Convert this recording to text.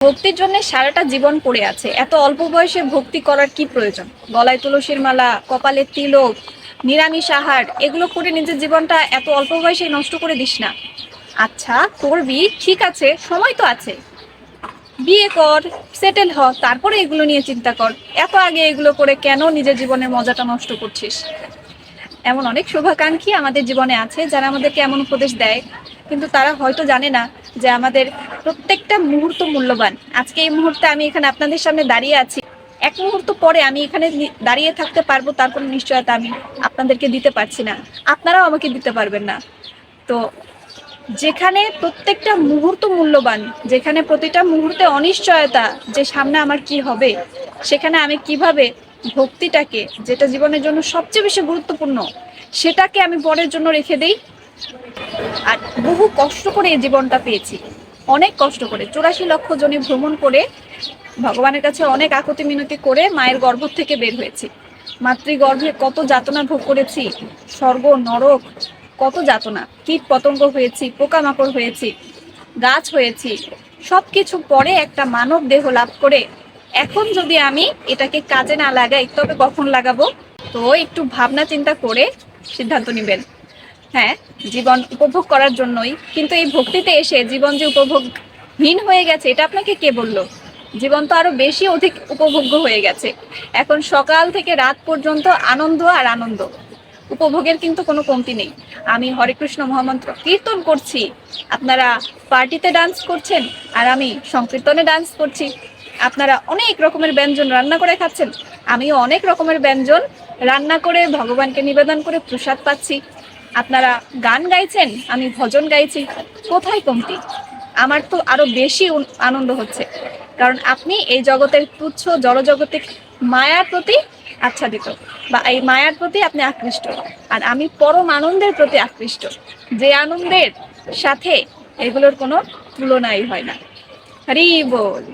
ভক্তির জন্য সারাটা জীবন পড়ে আছে, এত অল্প বয়সে ভক্তি করার কি প্রয়োজন? গলায় তুলসীর মালা, কপালে তিলক, নিরামিষ আহার এগুলো করে নিজের জীবনটা এত অল্প বয়সে নষ্ট করে দিস না। আচ্ছা করবি, ঠিক আছে, সময় তো আছে, বিয়ে কর, সেটেল হ, তারপরে এগুলো নিয়ে চিন্তা কর। এত আগে এগুলো করে কেন নিজের জীবনের মজাটা নষ্ট করছিস? এমন অনেক শুভাকাঙ্ক্ষী আমাদের জীবনে আছে যারা আমাদেরকে এমন উপদেশ দেয়, কিন্তু তারা হয়তো জানে না যে আমাদের প্রত্যেকটা মুহূর্ত মূল্যবান। আজকে এই মুহূর্তে আমি এখানে আপনাদের সামনে দাঁড়িয়ে আছি, এক মুহূর্ত পরে আমি এখানে দাঁড়িয়ে থাকতে পারবো তার কোনো নিশ্চয়তা আমি আপনাদেরকে দিতে পারছি না, আপনারাও আমাকে দিতে পারবেন না। তো যেখানে প্রত্যেকটা মুহূর্ত মূল্যবান, যেখানে প্রতিটা মুহূর্তে অনিশ্চয়তা যে সামনে আমার কি হবে, সেখানে আমি কিভাবে ভক্তিটাকে, যেটা জীবনের জন্য সবচেয়ে বেশি গুরুত্বপূর্ণ, সেটাকে আমি পরের জন্য রেখে দেই। আর বহু কষ্ট করে এই জীবনটা পেয়েছি, অনেক কষ্ট করে 84 লক্ষ জনে ভ্রমণ করে, ভগবানের কাছে অনেক আকুতি মিনতি করে মায়ের গর্ভ থেকে বের হয়েছি। মাতৃগর্ভে কত যাতনা ভোগ করেছি, স্বর্গ নরক, কত যাতনা, কীট পতঙ্গ হয়েছি, পোকামাকড় হয়েছি, গাছ হয়েছি, সবকিছু পরে একটা মানব দেহ লাভ করে এখন যদি আমি এটাকে কাজে না লাগাই তবে কখন লাগাবো? তো একটু ভাবনা চিন্তা করে সিদ্ধান্ত নেবেন। হ্যাঁ, জীবন উপভোগ করার জন্যই, কিন্তু এই ভক্তিতে এসে জীবন যে উপভোগহীন হয়ে গেছে এটা আপনাকে কে বললো? জীবন তো আরো বেশি অধিক উপভোগ্য হয়ে গেছে। এখন সকাল থেকে রাত পর্যন্ত আনন্দ আর আনন্দ, উপভোগের কিন্তু কোনো কমতি নেই। আমি হরে কৃষ্ণ মহামন্ত্র কীর্তন করছি, আপনারা পার্টিতে ডান্স করছেন, আর আমি সংকীর্তনে ডান্স করছি। আপনারা অনেক রকমের ব্যঞ্জন রান্না করে খাচ্ছেন, আমিও অনেক রকমের ব্যঞ্জন রান্না করে ভগবানকে নিবেদন করে প্রসাদ পাচ্ছি। আপনারা গান গাইছেন, আমি ভজন গাইছি, কোথায় কমতি? আমার তো আরো বেশি আনন্দ হচ্ছে, কারণ আপনি এই জগতের তুচ্ছ জড়জগতের মায়ার প্রতি আচ্ছাদিত, বা এই মায়ার প্রতি আপনি আকৃষ্ট, আর আমি পরম আনন্দের প্রতি আকৃষ্ট, যে আনন্দের সাথে এগুলোর কোনো তুলনাই হয় না। হরি বল।